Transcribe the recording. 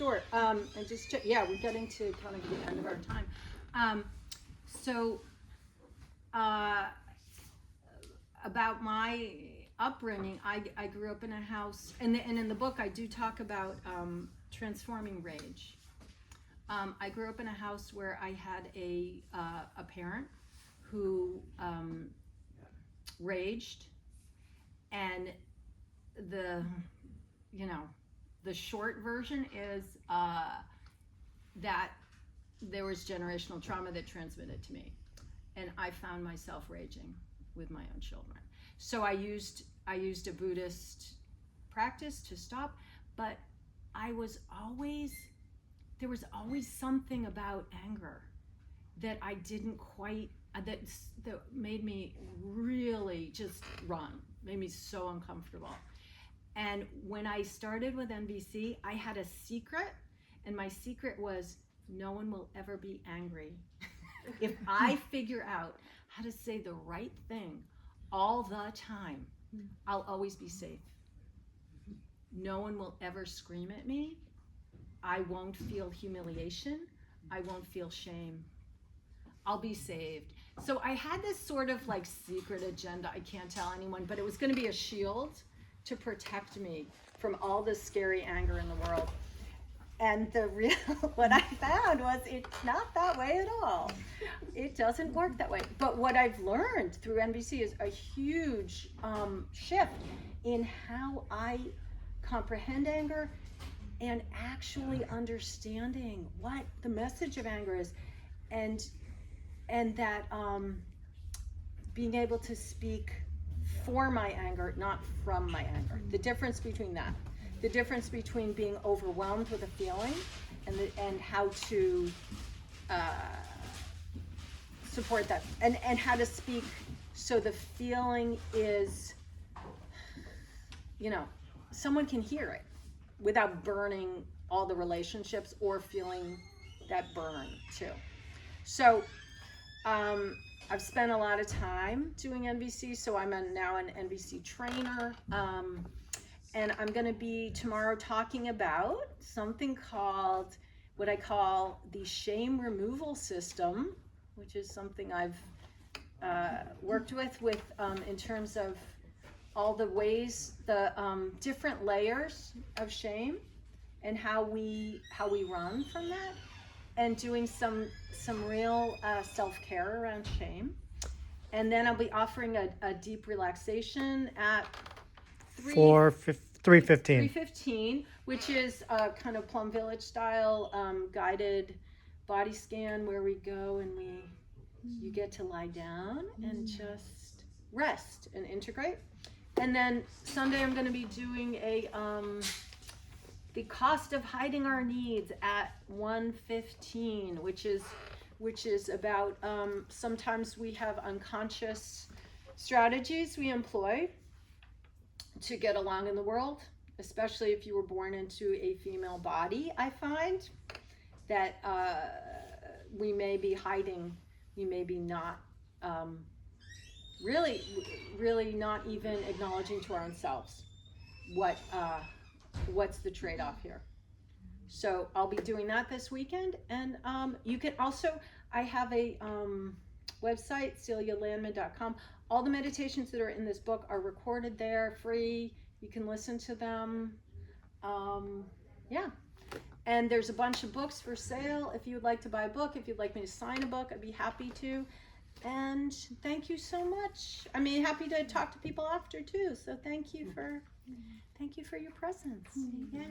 Sure. And just yeah, we're getting to kind of the end of our time. So about my upbringing, I grew up in a house, and in the book I do talk about transforming rage. I grew up in a house where I had a parent who raged, and the short version is that there was generational trauma that transmitted to me, and I found myself raging with my own children. So I used a Buddhist practice to stop, but there was always something about anger that I didn't quite, that made me really just run, made me so uncomfortable. And when I started with NBC, I had a secret, and my secret was no one will ever be angry. If I figure out how to say the right thing all the time, I'll always be safe. No one will ever scream at me. I won't feel humiliation. I won't feel shame. I'll be saved. So I had this sort of like secret agenda. I can't tell anyone, but it was going to be a shield to protect me from all this scary anger in the world. And what I found was it's not that way at all. It doesn't work that way. But what I've learned through NBC is a huge shift in how I comprehend anger and actually understanding what the message of anger is, and that being able to speak for my anger, not from my anger. The difference between that. The difference between being overwhelmed with a feeling and how to support that, and how to speak so the feeling is, someone can hear it without burning all the relationships or feeling that burn too. So I've spent a lot of time doing NBC, so I'm now an NBC trainer. And I'm going to be tomorrow talking about something called, what I call the shame removal system, which is something I've worked with in terms of all the ways, the different layers of shame, and how we run from that, and doing some real self-care around shame. And then I'll be offering a deep relaxation at 3:15, which is a kind of Plum Village style guided body scan where we go and you get to lie down and just rest and integrate. And then Sunday I'm going to be doing the cost of hiding our needs at 1:15, which is about sometimes we have unconscious strategies we employ to get along in the world, especially if you were born into a female body. I find that we may be hiding, we may be not really not even acknowledging to our own selves what's the trade-off here. So I'll be doing that this weekend, and you can also, I have a website, celialandman.com. All the meditations that are in this book are recorded there, free. You can listen to them. And there's a bunch of books for sale. If you would like to buy a book, if you'd like me to sign a book, I'd be happy to. And thank you so much. I mean, happy to talk to people after too. So thank you for your presence. Yeah.